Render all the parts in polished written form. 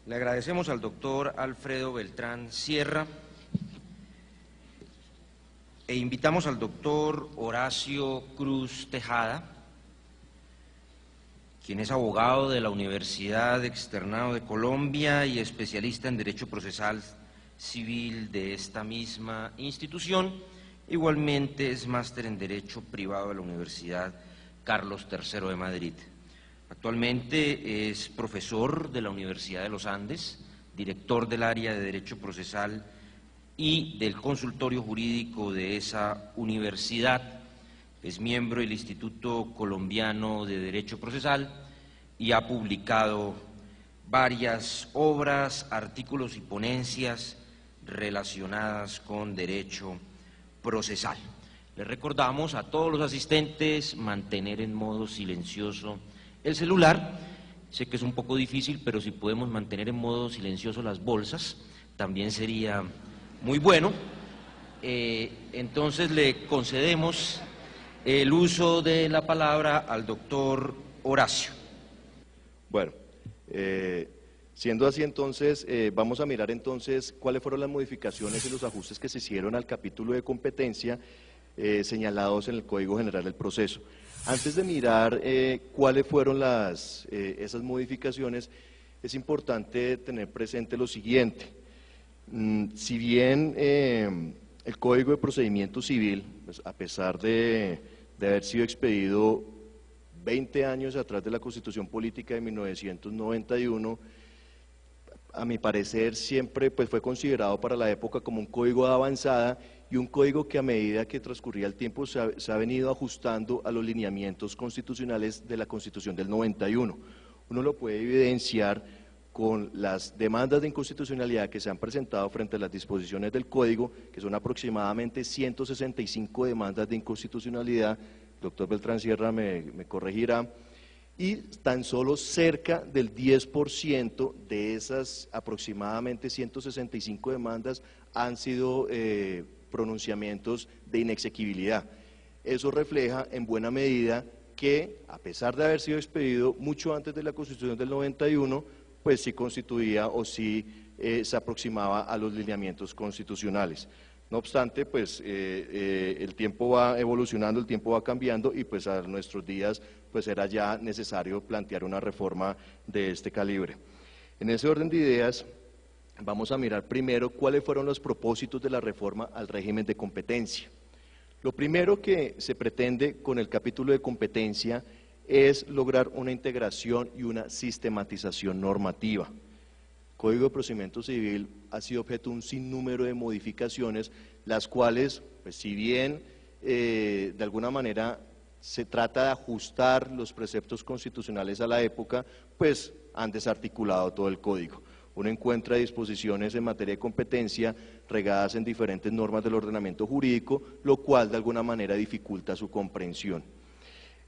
Le agradecemos al doctor Alfredo Beltrán Sierra e invitamos al doctor Horacio Cruz Tejada, quien es abogado de la Universidad Externado de Colombia y especialista en Derecho Procesal Civil de esta misma institución. Igualmente es máster en Derecho Privado de la Universidad Carlos III de Madrid. Actualmente es profesor de la Universidad de los Andes, director del área de Derecho Procesal y del consultorio jurídico de esa universidad. Es miembro del Instituto Colombiano de Derecho Procesal y ha publicado varias obras, artículos y ponencias relacionadas con derecho procesal. Le recordamos a todos los asistentes mantener en modo silencioso el celular. Sé que es un poco difícil, pero si podemos mantener en modo silencioso las bolsas, también sería muy bueno. Entonces le concedemos el uso de la palabra al doctor Horacio. Bueno, siendo así entonces, vamos a mirar entonces cuáles fueron las modificaciones y los ajustes que se hicieron al capítulo de competencia señalados en el Código General del Proceso. Antes de mirar cuáles fueron esas modificaciones, es importante tener presente lo siguiente. Si bien el Código de Procedimiento Civil, pues, a pesar de haber sido expedido 20 años atrás de la Constitución Política de 1991, a mi parecer siempre pues, fue considerado para la época como un código de avanzada y un código que a medida que transcurría el tiempo se ha venido ajustando a los lineamientos constitucionales de la Constitución del 91. Uno lo puede evidenciar con las demandas de inconstitucionalidad que se han presentado frente a las disposiciones del Código, que son aproximadamente 165 demandas de inconstitucionalidad. Doctor Beltrán Sierra me corregirá, y tan solo cerca del 10% de esas aproximadamente 165 demandas han sido pronunciamientos de inexequibilidad. Eso refleja en buena medida que, a pesar de haber sido expedido mucho antes de la Constitución del 91, pues sí constituía o sí se aproximaba a los lineamientos constitucionales. No obstante, pues el tiempo va evolucionando, el tiempo va cambiando y pues a nuestros días pues era ya necesario plantear una reforma de este calibre. En ese orden de ideas vamos a mirar primero cuáles fueron los propósitos de la reforma al régimen de competencia. Lo primero que se pretende con el capítulo de competencia es lograr una integración y una sistematización normativa. Código de Procedimiento Civil ha sido objeto de un sinnúmero de modificaciones, las cuales, pues, si bien de alguna manera se trata de ajustar los preceptos constitucionales a la época, pues han desarticulado todo el código. Uno encuentra disposiciones en materia de competencia regadas en diferentes normas del ordenamiento jurídico, lo cual de alguna manera dificulta su comprensión.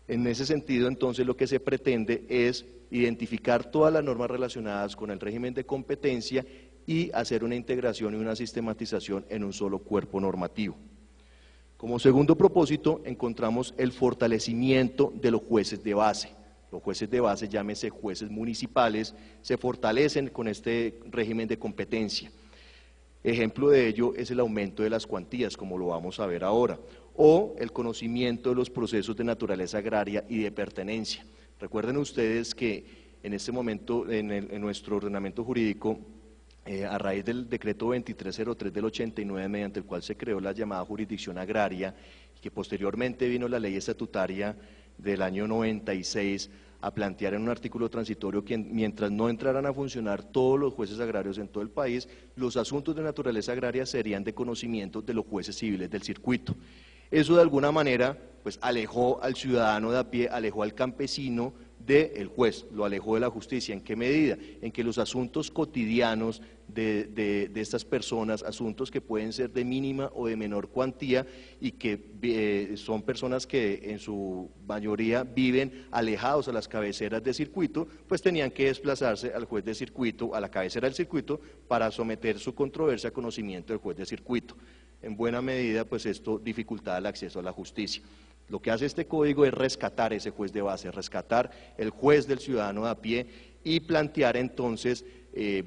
En ese sentido, entonces, lo que se pretende es identificar todas las normas relacionadas con el régimen de competencia y hacer una integración y una sistematización en un solo cuerpo normativo. Como segundo propósito, encontramos el fortalecimiento de los jueces de base. Los jueces de base, llámese jueces municipales, se fortalecen con este régimen de competencia. Ejemplo de ello es el aumento de las cuantías, como lo vamos a ver ahora, o el conocimiento de los procesos de naturaleza agraria y de pertenencia. Recuerden ustedes que en este momento en nuestro ordenamiento jurídico, a raíz del decreto 2303 del 89, mediante el cual se creó la llamada jurisdicción agraria, y que posteriormente vino la ley estatutaria del año 96 a plantear en un artículo transitorio que mientras no entraran a funcionar todos los jueces agrarios en todo el país, los asuntos de naturaleza agraria serían de conocimiento de los jueces civiles del circuito. Eso de alguna manera pues alejó al ciudadano de a pie, alejó al campesino del juez, lo alejó de la justicia. ¿En qué medida? En que los asuntos cotidianos de estas personas, asuntos que pueden ser de mínima o de menor cuantía y que son personas que en su mayoría viven alejados a las cabeceras de circuito, pues tenían que desplazarse al juez de circuito, a la cabecera del circuito, para someter su controversia a conocimiento del juez de circuito. En buena medida, pues esto dificultaba el acceso a la justicia. Lo que hace este código es rescatar ese juez de base, rescatar el juez del ciudadano de a pie y plantear entonces,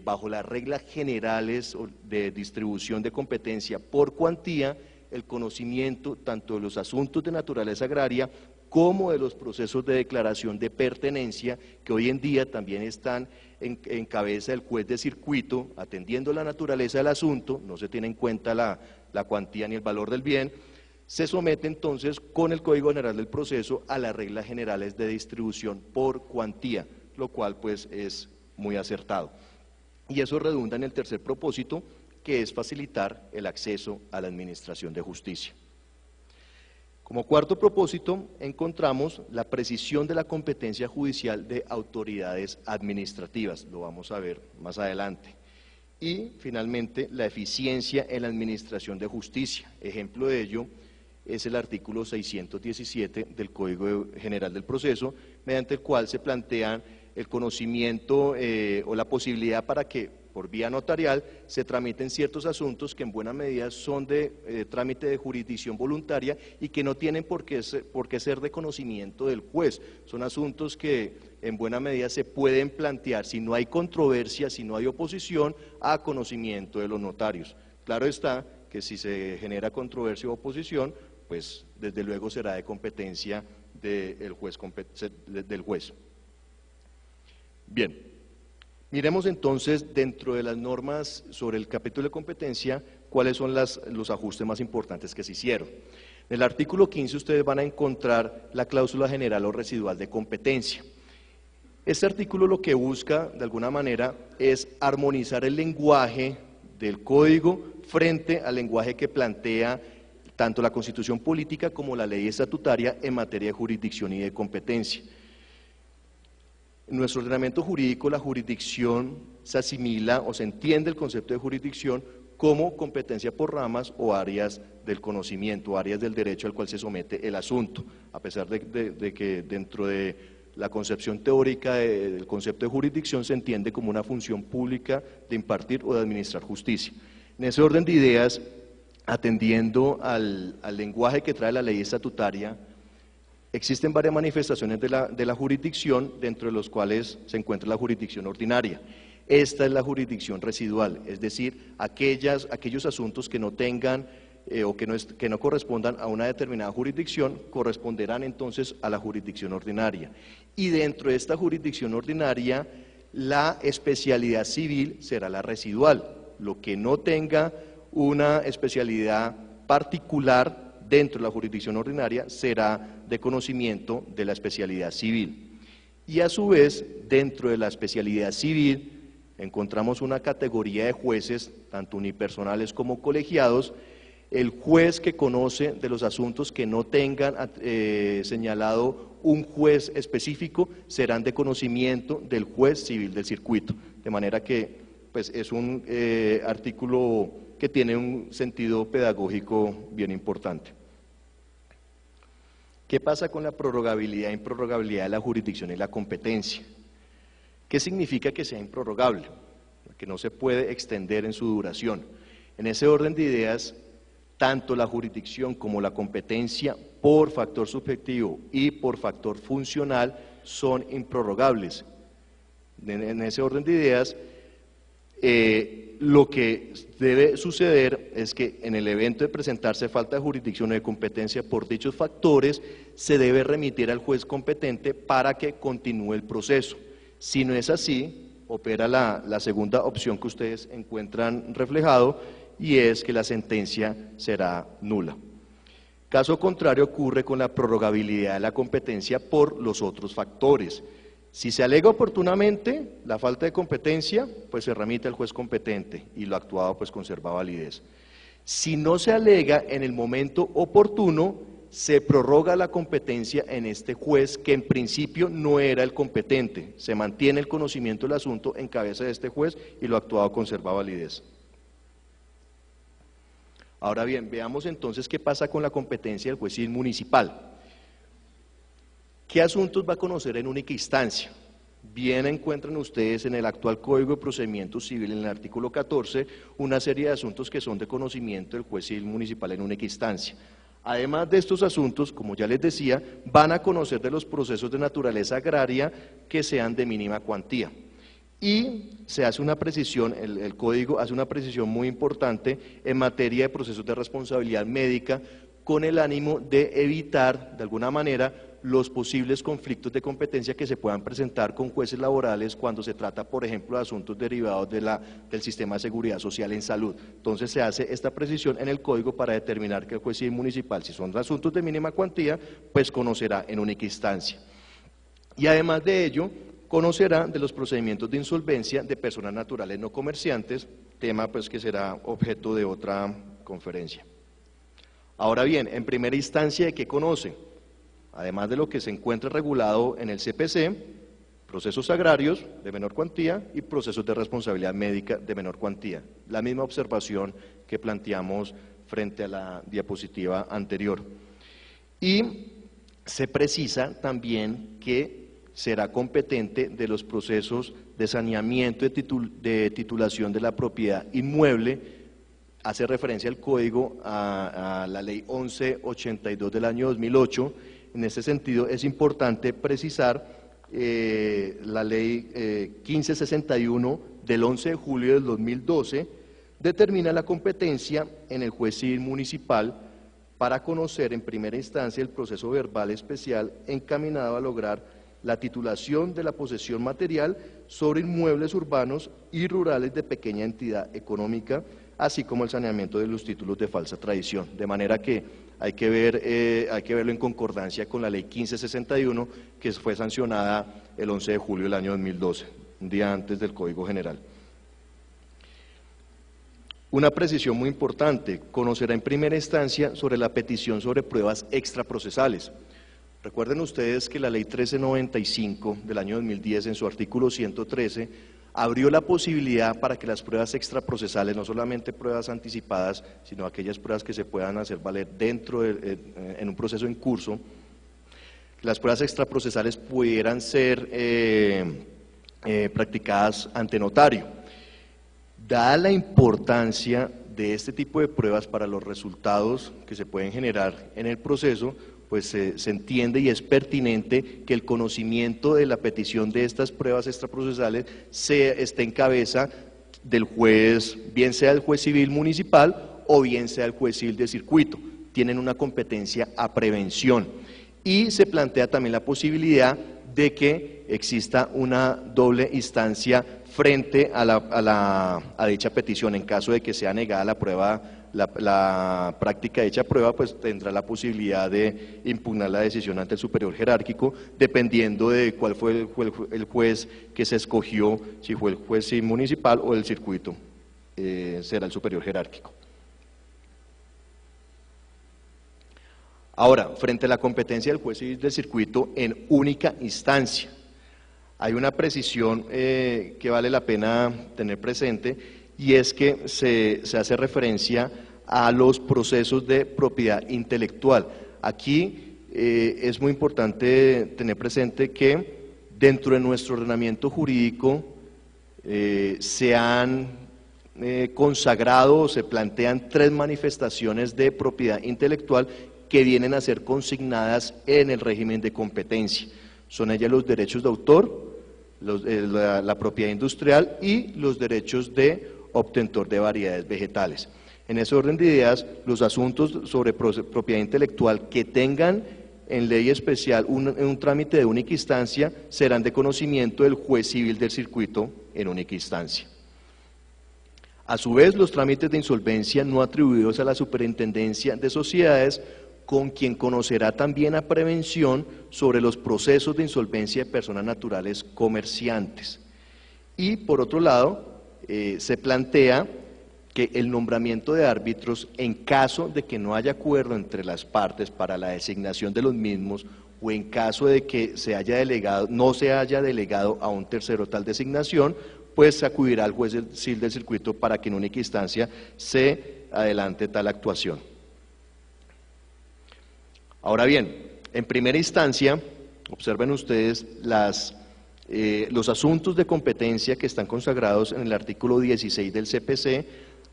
bajo las reglas generales de distribución de competencia por cuantía, el conocimiento tanto de los asuntos de naturaleza agraria como de los procesos de declaración de pertenencia, que hoy en día también están en cabeza del juez de circuito, atendiendo la naturaleza del asunto, no se tiene en cuenta la cuantía ni el valor del bien. Se somete entonces con el Código General del Proceso a las reglas generales de distribución por cuantía, lo cual pues es muy acertado. Y eso redunda en el tercer propósito, que es facilitar el acceso a la administración de justicia. Como cuarto propósito, encontramos la precisión de la competencia judicial de autoridades administrativas, lo vamos a ver más adelante. Y, finalmente, la eficiencia en la administración de justicia. Ejemplo de ello es el artículo 617 del Código General del Proceso, mediante el cual se plantea el conocimiento o la posibilidad para que por vía notarial se tramiten ciertos asuntos que en buena medida son de trámite de jurisdicción voluntaria y que no tienen por qué ser de conocimiento del juez. Son asuntos que en buena medida se pueden plantear, si no hay controversia, si no hay oposición, a conocimiento de los notarios. Claro está que si se genera controversia o oposición, pues desde luego será de competencia del juez. Bien, miremos entonces dentro de las normas sobre el capítulo de competencia cuáles son los ajustes más importantes que se hicieron. En el artículo 15 ustedes van a encontrar la cláusula general o residual de competencia. Este artículo lo que busca de alguna manera es armonizar el lenguaje del código frente al lenguaje que plantea tanto la Constitución Política como la ley estatutaria en materia de jurisdicción y de competencia. En nuestro ordenamiento jurídico, la jurisdicción se asimila o se entiende el concepto de jurisdicción como competencia por ramas o áreas del conocimiento, áreas del derecho al cual se somete el asunto, a pesar de que dentro de la concepción teórica del concepto de jurisdicción se entiende como una función pública de impartir o de administrar justicia. En ese orden de ideas, atendiendo al lenguaje que trae la ley estatutaria, existen varias manifestaciones de la jurisdicción, dentro de los cuales se encuentra la jurisdicción ordinaria. Esta es la jurisdicción residual, es decir, aquellos asuntos que no tengan o que no correspondan a una determinada jurisdicción, corresponderán entonces a la jurisdicción ordinaria. Y dentro de esta jurisdicción ordinaria, la especialidad civil será la residual, lo que no tenga una especialidad particular dentro de la jurisdicción ordinaria será de conocimiento de la especialidad civil. Y a su vez, dentro de la especialidad civil, encontramos una categoría de jueces, tanto unipersonales como colegiados. El juez que conoce de los asuntos que no tengan señalado un juez específico serán de conocimiento del juez civil del circuito, de manera que pues, es un artículo que tiene un sentido pedagógico bien importante. ¿Qué pasa con la prorrogabilidad e improrrogabilidad de la jurisdicción y la competencia? ¿Qué significa que sea improrrogable? Que no se puede extender en su duración. En ese orden de ideas, tanto la jurisdicción como la competencia por factor subjetivo y por factor funcional son improrrogables. En ese orden de ideas, lo que debe suceder es que en el evento de presentarse falta de jurisdicción o de competencia por dichos factores, se debe remitir al juez competente para que continúe el proceso. Si no es así, opera la segunda opción que ustedes encuentran reflejado, y es que la sentencia será nula. Caso contrario ocurre con la prorrogabilidad de la competencia por los otros factores. Si se alega oportunamente la falta de competencia, pues se remite al juez competente y lo actuado pues conserva validez. Si no se alega en el momento oportuno, se prorroga la competencia en este juez que en principio no era el competente. Se mantiene el conocimiento del asunto en cabeza de este juez y lo actuado conserva validez. Ahora bien, veamos entonces qué pasa con la competencia del juez civil municipal. ¿Qué asuntos va a conocer en única instancia? Bien encuentran ustedes en el actual Código de Procedimiento Civil, en el artículo 14, una serie de asuntos que son de conocimiento del juez civil municipal en única instancia. Además de estos asuntos, como ya les decía, van a conocer de los procesos de naturaleza agraria que sean de mínima cuantía. Y se hace una precisión, el código hace una precisión muy importante en materia de procesos de responsabilidad médica, con el ánimo de evitar, de alguna manera, los posibles conflictos de competencia que se puedan presentar con jueces laborales cuando se trata, por ejemplo, de asuntos derivados del sistema de seguridad social en salud. Entonces se hace esta precisión en el código para determinar que el juez civil municipal, si son asuntos de mínima cuantía, pues conocerá en única instancia. Y además de ello, conocerá de los procedimientos de insolvencia de personas naturales no comerciantes, tema pues que será objeto de otra conferencia. Ahora bien, en primera instancia, ¿de qué conoce? Además de lo que se encuentra regulado en el CPC, procesos agrarios de menor cuantía y procesos de responsabilidad médica de menor cuantía. La misma observación que planteamos frente a la diapositiva anterior. Y se precisa también que será competente de los procesos de saneamiento de titulación de la propiedad inmueble. Hace referencia el código a la ley 1182 del año 2008. En este sentido es importante precisar la ley 1561 del 11 de julio del 2012 determina la competencia en el juez civil municipal para conocer en primera instancia el proceso verbal especial encaminado a lograr la titulación de la posesión material sobre inmuebles urbanos y rurales de pequeña entidad económica, así como el saneamiento de los títulos de falsa tradición. De manera que hay que verlo en concordancia con la ley 1561, que fue sancionada el 11 de julio del año 2012, un día antes del Código General. Una precisión muy importante, conocerá en primera instancia sobre la petición sobre pruebas extraprocesales. Recuerden ustedes que la ley 1395 del año 2010, en su artículo 113, abrió la posibilidad para que las pruebas extraprocesales, no solamente pruebas anticipadas, sino aquellas pruebas que se puedan hacer valer en un proceso en curso, las pruebas extraprocesales pudieran ser practicadas ante notario. Dada la importancia de este tipo de pruebas para los resultados que se pueden generar en el proceso, pues se entiende y es pertinente que el conocimiento de la petición de estas pruebas extraprocesales esté en cabeza del juez, bien sea el juez civil municipal o bien sea el juez civil de circuito. Tienen una competencia a prevención y se plantea también la posibilidad de que exista una doble instancia frente a dicha petición. En caso de que sea negada la prueba, la práctica de dicha prueba, pues tendrá la posibilidad de impugnar la decisión ante el superior jerárquico, dependiendo de cuál fue el juez que se escogió, si fue el juez civil municipal o el circuito, será el superior jerárquico. Ahora, frente a la competencia del juez civil del circuito en única instancia, hay una precisión que vale la pena tener presente, y es que se hace referencia a los procesos de propiedad intelectual. Aquí es muy importante tener presente que dentro de nuestro ordenamiento jurídico se han consagrado o se plantean tres manifestaciones de propiedad intelectual que vienen a ser consignadas en el régimen de competencia. Son ellas los derechos de autor, la propiedad industrial y los derechos de obtentor de variedades vegetales. En ese orden de ideas, los asuntos sobre propiedad intelectual que tengan en ley especial un trámite de única instancia serán de conocimiento del juez civil del circuito en única instancia. A su vez, los trámites de insolvencia no atribuidos a la Superintendencia de Sociedades, con quien conocerá también a prevención sobre los procesos de insolvencia de personas naturales comerciantes. Y por otro lado, se plantea que el nombramiento de árbitros, en caso de que no haya acuerdo entre las partes para la designación de los mismos, o en caso de que no se haya delegado a un tercero tal designación, pues se acudirá al juez civil del circuito para que en única instancia se adelante tal actuación. Ahora bien, en primera instancia, observen ustedes los asuntos de competencia que están consagrados en el artículo 16 del CPC.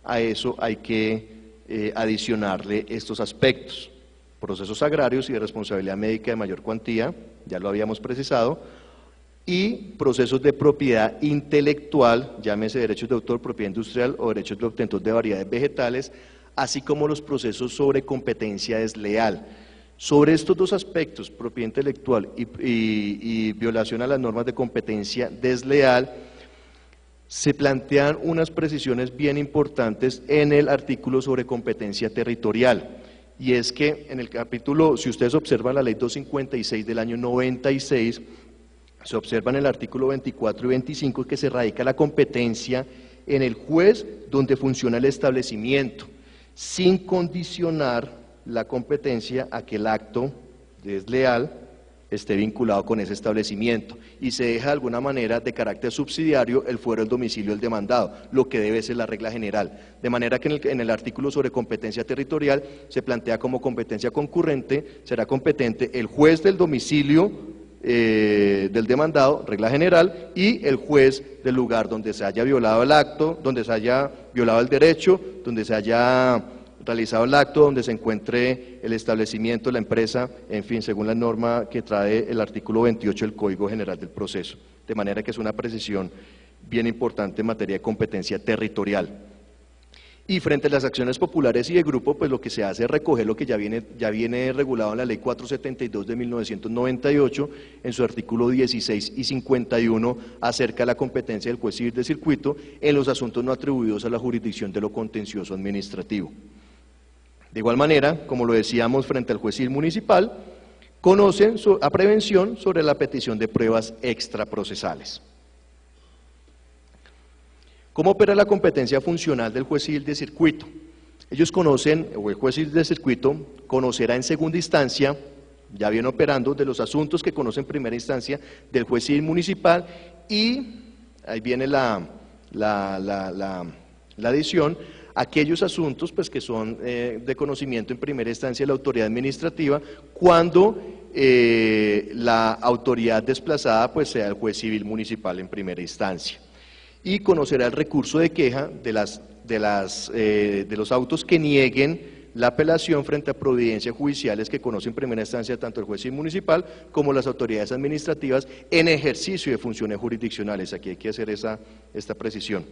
A eso hay que adicionarle estos aspectos. procesos agrarios y de responsabilidad médica de mayor cuantía, ya lo habíamos precisado, y procesos de propiedad intelectual, llámese derechos de autor, propiedad industrial o derechos de obtentor de variedades vegetales, así como los procesos sobre competencia desleal. Sobre estos dos aspectos, propiedad intelectual y violación a las normas de competencia desleal, se plantean unas precisiones bien importantes en el artículo sobre competencia territorial. Y es que en el capítulo, si ustedes observan la ley 256 del año 96, se observa en el artículo 24 y 25 que se radica la competencia en el juez donde funciona el establecimiento, sin condicionar la competencia a que el acto desleal esté vinculado con ese establecimiento y se deja de alguna manera de carácter subsidiario el fuero del domicilio del demandado, lo que debe ser la regla general. De manera que en el artículo sobre competencia territorial se plantea como competencia concurrente, será competente el juez del domicilio del demandado, regla general, y el juez del lugar donde se haya violado el acto, donde se haya violado el derecho, donde se haya realizado el acto, donde se encuentre el establecimiento, la empresa, en fin, según la norma que trae el artículo 28 del Código General del Proceso. De manera que es una precisión bien importante en materia de competencia territorial. Y frente a las acciones populares y de grupo, pues lo que se hace es recoger lo que ya viene regulado en la Ley 472 de 1998, en su artículo 16 y 51, acerca de la competencia del juez civil de circuito en los asuntos no atribuidos a la jurisdicción de lo contencioso administrativo. De igual manera, como lo decíamos frente al juez civil municipal, conocen a prevención sobre la petición de pruebas extraprocesales. ¿Cómo opera la competencia funcional del juez civil de circuito? Ellos conocen, o el juez civil de circuito conocerá en segunda instancia, ya viene operando, de los asuntos que conoce en primera instancia del juez civil municipal, y ahí viene la adición, aquellos asuntos pues, que son de conocimiento en primera instancia de la autoridad administrativa, cuando la autoridad desplazada pues, sea el juez civil municipal en primera instancia. Y conocerá el recurso de queja de los autos que nieguen la apelación frente a providencias judiciales que conoce en primera instancia tanto el juez civil municipal como las autoridades administrativas en ejercicio de funciones jurisdiccionales. Aquí hay que hacer esta precisión.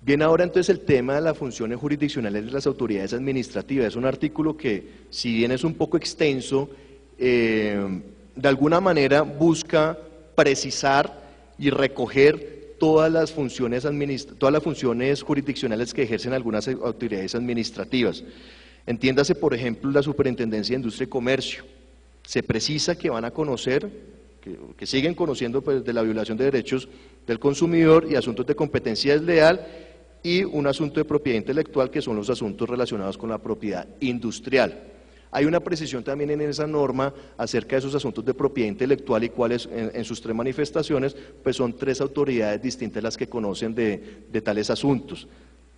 Bien, ahora entonces el tema de las funciones jurisdiccionales de las autoridades administrativas es un artículo que, si bien es un poco extenso, de alguna manera busca precisar y recoger todas las funciones jurisdiccionales que ejercen algunas autoridades administrativas. Entiéndase, por ejemplo, la Superintendencia de Industria y Comercio. Se precisa que van a conocer, que siguen conociendo pues, de la violación de derechos del consumidor y asuntos de competencia desleal y un asunto de propiedad intelectual que son los asuntos relacionados con la propiedad industrial. Hay una precisión también en esa norma acerca de esos asuntos de propiedad intelectual y cuáles en sus tres manifestaciones, pues son tres autoridades distintas las que conocen de tales asuntos.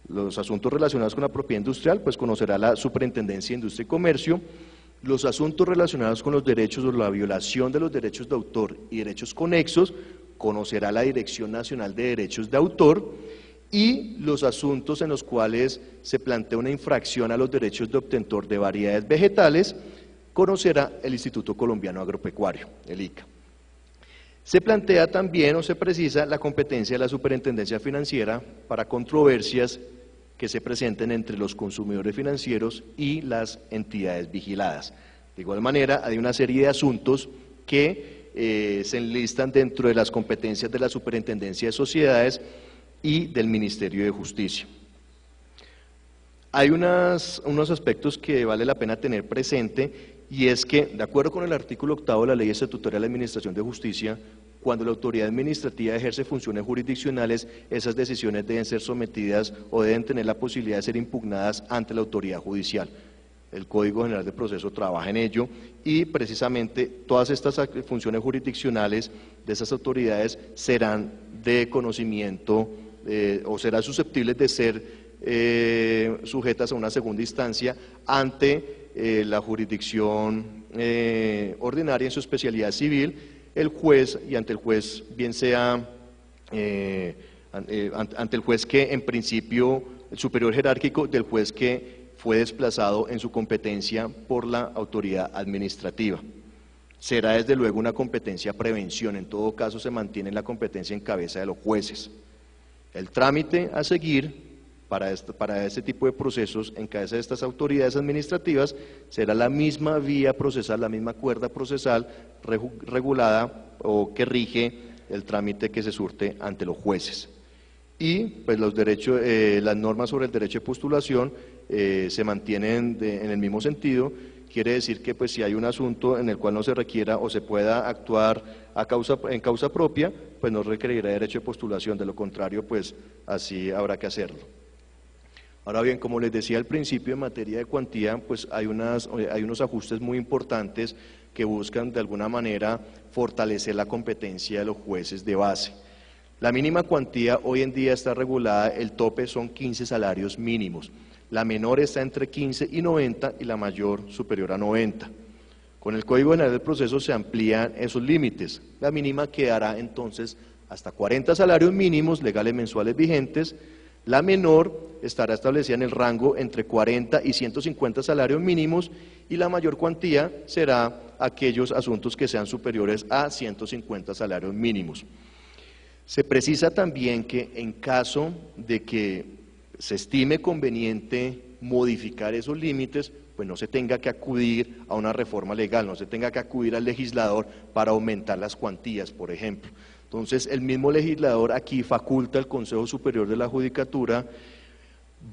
Los asuntos relacionados con la propiedad industrial, pues conocerá la Superintendencia de Industria y Comercio. Los asuntos relacionados con los derechos o la violación de los derechos de autor y derechos conexos, conocerá la Dirección Nacional de Derechos de Autor. Y los asuntos en los cuales se plantea una infracción a los derechos de obtentor de variedades vegetales, conocerá el Instituto Colombiano Agropecuario, el ICA. Se plantea también o se precisa la competencia de la Superintendencia Financiera para controversias que se presenten entre los consumidores financieros y las entidades vigiladas. De igual manera, hay una serie de asuntos que se enlistan dentro de las competencias de la Superintendencia de Sociedades y del Ministerio de Justicia. Hay unos aspectos que vale la pena tener presente, y es que, de acuerdo con el artículo 8 de la Ley Estatutaria de la Administración de Justicia, cuando la autoridad administrativa ejerce funciones jurisdiccionales, esas decisiones deben ser sometidas o deben tener la posibilidad de ser impugnadas ante la autoridad judicial. El Código General del Proceso trabaja en ello y precisamente todas estas funciones jurisdiccionales de esas autoridades serán de conocimiento o serán susceptibles de ser sujetas a una segunda instancia ante la jurisdicción ordinaria en su especialidad civil, el juez y ante el juez, bien sea ante el juez que en principio, el superior jerárquico del juez que fue desplazado en su competencia por la autoridad administrativa. Será desde luego una competencia prevención, en todo caso se mantiene la competencia en cabeza de los jueces. El trámite a seguir para este tipo de procesos en cabeza de estas autoridades administrativas será la misma vía procesal, la misma cuerda procesal regulada o que rige el trámite que se surte ante los jueces. Y pues las normas sobre el derecho de postulación se mantienen en el mismo sentido. Quiere decir que pues si hay un asunto en el cual no se requiera o se pueda actuar en causa propia, pues no requerirá derecho de postulación, de lo contrario pues así habrá que hacerlo. Ahora bien, como les decía al principio, en materia de cuantía, pues hay unos ajustes muy importantes que buscan de alguna manera fortalecer la competencia de los jueces de base. La mínima cuantía hoy en día está regulada, el tope son 15 salarios mínimos. La menor está entre 15 y 90 y la mayor superior a 90. Con el Código General del Proceso se amplían esos límites. La mínima quedará entonces hasta 40 salarios mínimos legales mensuales vigentes. La menor estará establecida en el rango entre 40 y 150 salarios mínimos y la mayor cuantía será aquellos asuntos que sean superiores a 150 salarios mínimos. Se precisa también que en caso de que se estime conveniente modificar esos límites, pues no se tenga que acudir a una reforma legal, no se tenga que acudir al legislador para aumentar las cuantías, por ejemplo. Entonces, el mismo legislador aquí faculta al Consejo Superior de la Judicatura,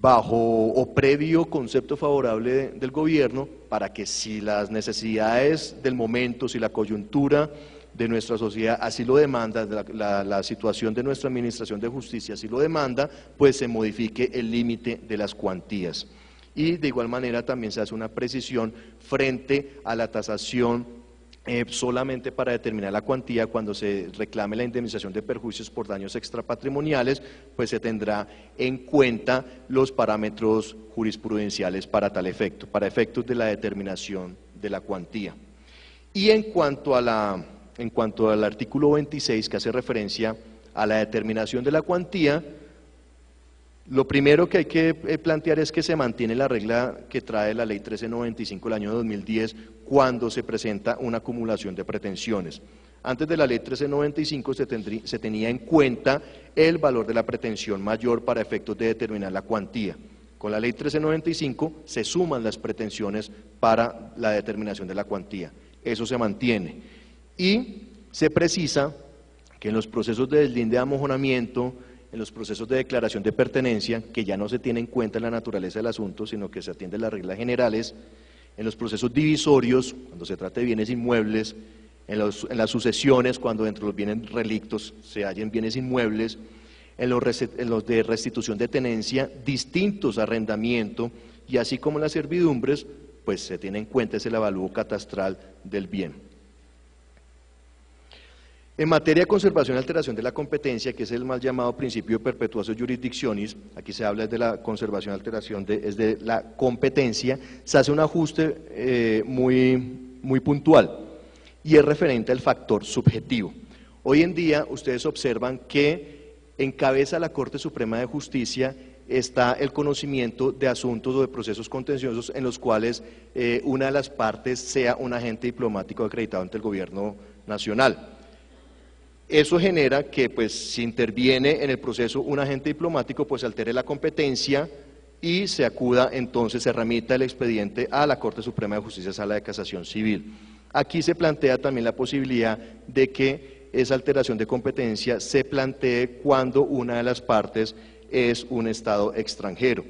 bajo o previo concepto favorable del gobierno, para que si las necesidades del momento, si la coyuntura de nuestra sociedad así lo demanda, la situación de nuestra administración de justicia así lo demanda, pues se modifique el límite de las cuantías. Y de igual manera también se hace una precisión frente a la tasación solamente para determinar la cuantía. Cuando se reclame la indemnización de perjuicios por daños extrapatrimoniales, pues se tendrá en cuenta los parámetros jurisprudenciales para tal efecto, para efectos de la determinación de la cuantía. Y en cuanto al artículo 26, que hace referencia a la determinación de la cuantía, lo primero que hay que plantear es que se mantiene la regla que trae la Ley 1395 del año 2010 cuando se presenta una acumulación de pretensiones. Antes de la Ley 1395 se tenía en cuenta el valor de la pretensión mayor para efectos de determinar la cuantía. Con la Ley 1395 se suman las pretensiones para la determinación de la cuantía. Eso se mantiene. Y se precisa que en los procesos de deslinde de amojonamiento, en los procesos de declaración de pertenencia, que ya no se tiene en cuenta la naturaleza del asunto, sino que se atienden las reglas generales, en los procesos divisorios, cuando se trata de bienes inmuebles, en las sucesiones, cuando dentro de los bienes relictos se hallen bienes inmuebles, en los de restitución de tenencia, distintos a arrendamiento, y así como en las servidumbres, pues se tiene en cuenta el avalúo catastral del bien. En materia de conservación y alteración de la competencia, que es el mal llamado principio de perpetuatio jurisdictionis, aquí se habla de la conservación y alteración de la competencia, se hace un ajuste muy puntual y es referente al factor subjetivo. Hoy en día ustedes observan que en cabeza de la Corte Suprema de Justicia está el conocimiento de asuntos o de procesos contenciosos en los cuales una de las partes sea un agente diplomático acreditado ante el gobierno nacional. Eso genera que, pues, si interviene en el proceso un agente diplomático, pues altere la competencia y se acuda, entonces se remita el expediente a la Corte Suprema de Justicia, Sala de Casación Civil. Aquí se plantea también la posibilidad de que esa alteración de competencia se plantee cuando una de las partes es un Estado extranjero.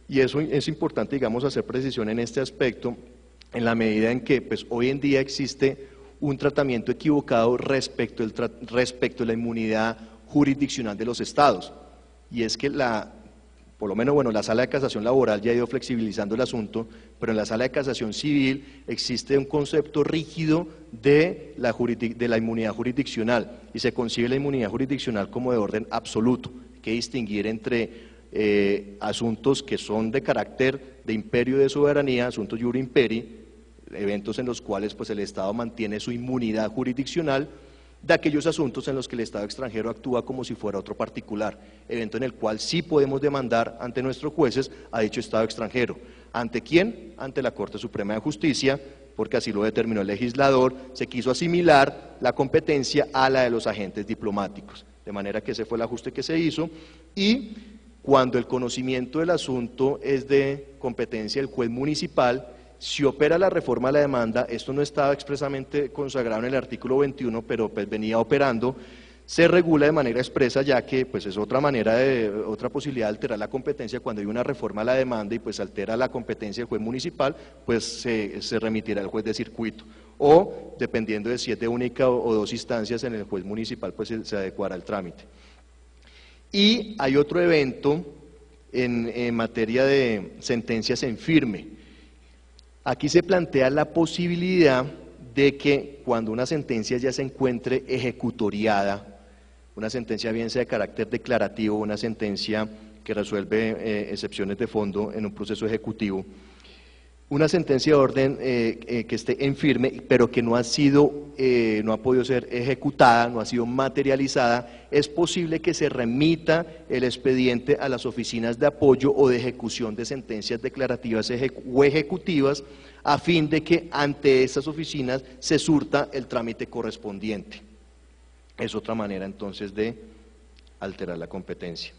Y eso es importante, digamos, hacer precisión en este aspecto, en la medida en que, pues, hoy en día existe un tratamiento equivocado respecto a la inmunidad jurisdiccional de los estados, y es que por lo menos, la Sala de Casación Laboral ya ha ido flexibilizando el asunto, pero en la Sala de Casación Civil existe un concepto rígido de la inmunidad jurisdiccional, y se concibe la inmunidad jurisdiccional como de orden absoluto. Hay que distinguir entre asuntos que son de carácter de imperio de soberanía, asuntos iure imperi, eventos en los cuales, pues, el Estado mantiene su inmunidad jurisdiccional, de aquellos asuntos en los que el Estado extranjero actúa como si fuera otro particular, evento en el cual sí podemos demandar ante nuestros jueces a dicho Estado extranjero. ¿Ante quién? Ante la Corte Suprema de Justicia, porque así lo determinó el legislador, se quiso asimilar la competencia a la de los agentes diplomáticos, de manera que ese fue el ajuste que se hizo, y cuando el conocimiento del asunto es de competencia del juez municipal, si opera la reforma a la demanda, esto no estaba expresamente consagrado en el artículo 21, pero pues venía operando, se regula de manera expresa, ya que pues es otra posibilidad de alterar la competencia cuando hay una reforma a la demanda y pues altera la competencia del juez municipal, pues se remitirá al juez de circuito, o dependiendo de si es de única o dos instancias en el juez municipal, pues se adecuará el trámite. Y hay otro evento en materia de sentencias en firme. Aquí se plantea la posibilidad de que cuando una sentencia ya se encuentre ejecutoriada, una sentencia bien sea de carácter declarativo, una sentencia que resuelve excepciones de fondo en un proceso ejecutivo, una sentencia de orden que esté en firme, pero que no ha podido ser ejecutada, no ha sido materializada, es posible que se remita el expediente a las oficinas de apoyo o de ejecución de sentencias declarativas o ejecutivas, a fin de que ante estas oficinas se surta el trámite correspondiente. Es otra manera entonces de alterar la competencia.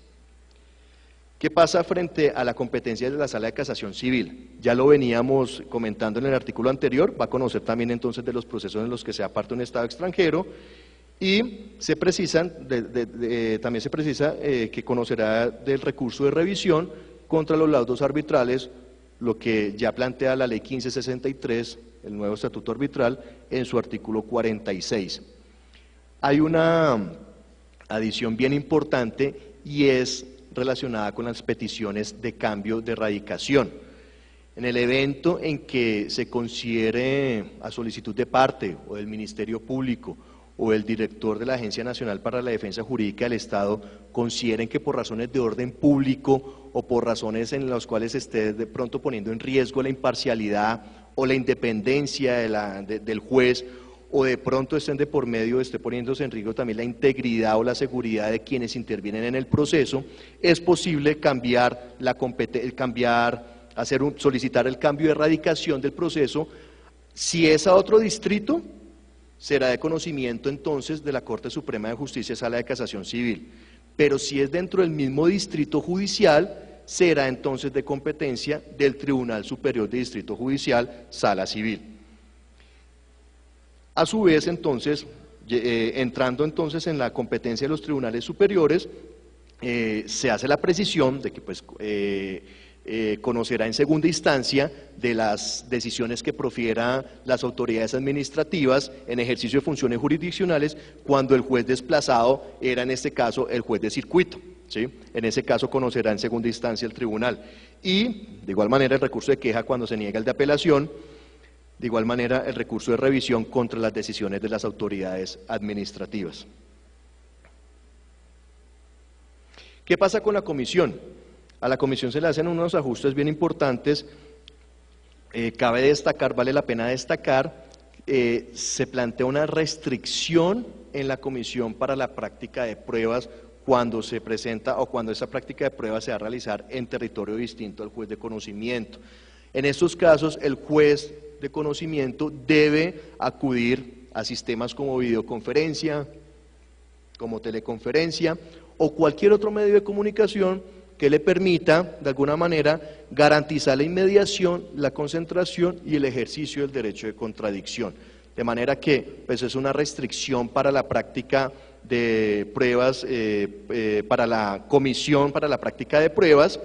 ¿Qué pasa frente a la competencia de la Sala de Casación Civil? Ya lo veníamos comentando en el artículo anterior, va a conocer también entonces de los procesos en los que se aparta un Estado extranjero y se precisan, también se precisa que conocerá del recurso de revisión contra los laudos arbitrales, lo que ya plantea la Ley 1563, el nuevo Estatuto Arbitral, en su artículo 46. Hay una adición bien importante y es relacionada con las peticiones de cambio de radicación. En el evento en que se considere a solicitud de parte o del Ministerio Público o el director de la Agencia Nacional para la Defensa Jurídica del Estado consideren que por razones de orden público o por razones en las cuales esté de pronto poniendo en riesgo la imparcialidad o la independencia del juez, o de pronto estén de por medio, esté poniéndose en riesgo también la integridad o la seguridad de quienes intervienen en el proceso, es posible solicitar el cambio de radicación del proceso. Si es a otro distrito, será de conocimiento entonces de la Corte Suprema de Justicia, Sala de Casación Civil, pero si es dentro del mismo distrito judicial, será entonces de competencia del Tribunal Superior de Distrito Judicial, Sala Civil. A su vez, entonces, entrando entonces en la competencia de los tribunales superiores, se hace la precisión de que pues, conocerá en segunda instancia de las decisiones que profiera las autoridades administrativas en ejercicio de funciones jurisdiccionales cuando el juez desplazado era en este caso el juez de circuito, ¿sí? En ese caso conocerá en segunda instancia el tribunal. Y de igual manera el recurso de queja cuando se niega el de apelación. De igual manera, el recurso de revisión contra las decisiones de las autoridades administrativas. ¿Qué pasa con la comisión? A la comisión se le hacen unos ajustes bien importantes. Cabe destacar, vale la pena destacar, se plantea una restricción en la comisión para la práctica de pruebas cuando se presenta o cuando esa práctica de pruebas se va a realizar en territorio distinto al juez de conocimiento. En estos casos, el juez de conocimiento debe acudir a sistemas como videoconferencia, como teleconferencia o cualquier otro medio de comunicación que le permita, de alguna manera, garantizar la inmediación, la concentración y el ejercicio del derecho de contradicción. De manera que pues, es una restricción para la práctica de pruebas, para la comisión, para la práctica de pruebas.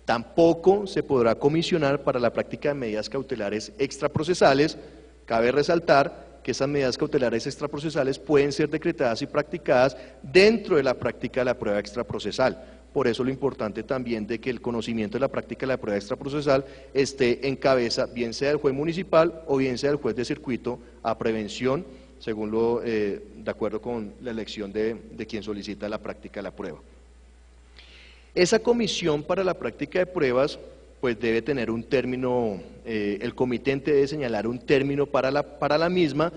Tampoco se podrá comisionar para la práctica de medidas cautelares extraprocesales. Cabe resaltar que esas medidas cautelares extraprocesales pueden ser decretadas y practicadas dentro de la práctica de la prueba extraprocesal. Por eso lo importante también de que el conocimiento de la práctica de la prueba extraprocesal esté en cabeza, bien sea del juez municipal o bien sea del juez de circuito a prevención, según de acuerdo con la elección de quien solicita la práctica de la prueba. Esa comisión para la práctica de pruebas pues debe tener un término, el comitente debe señalar un término para la misma,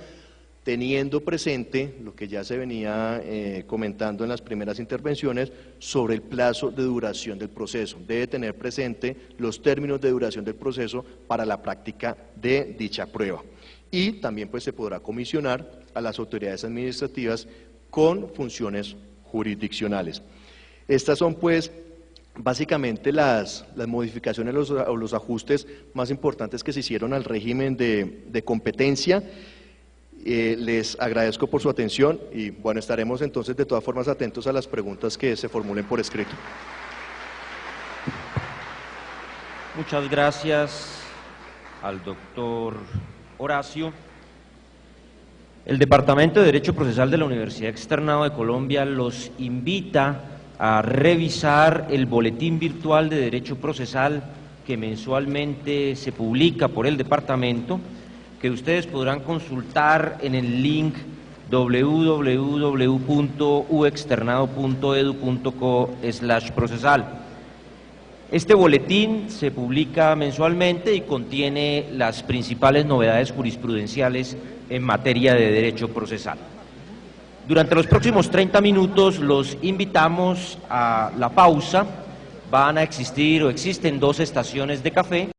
teniendo presente lo que ya se venía comentando en las primeras intervenciones sobre el plazo de duración del proceso. Debe tener presente los términos de duración del proceso para la práctica de dicha prueba. Y también pues se podrá comisionar a las autoridades administrativas con funciones jurisdiccionales. Estas son pues básicamente las modificaciones o los ajustes más importantes que se hicieron al régimen de competencia. Les agradezco por su atención y bueno, estaremos entonces de todas formas atentos a las preguntas que se formulen por escrito. Muchas gracias al doctor Horacio. El Departamento de Derecho Procesal de la Universidad Externado de Colombia los invita a revisar el boletín virtual de Derecho Procesal que mensualmente se publica por el Departamento, que ustedes podrán consultar en el link www.uexternado.edu.co/procesal. Este boletín se publica mensualmente y contiene las principales novedades jurisprudenciales en materia de derecho procesal. Durante los próximos 30 minutos los invitamos a la pausa. Van a existir o existen 2 estaciones de café.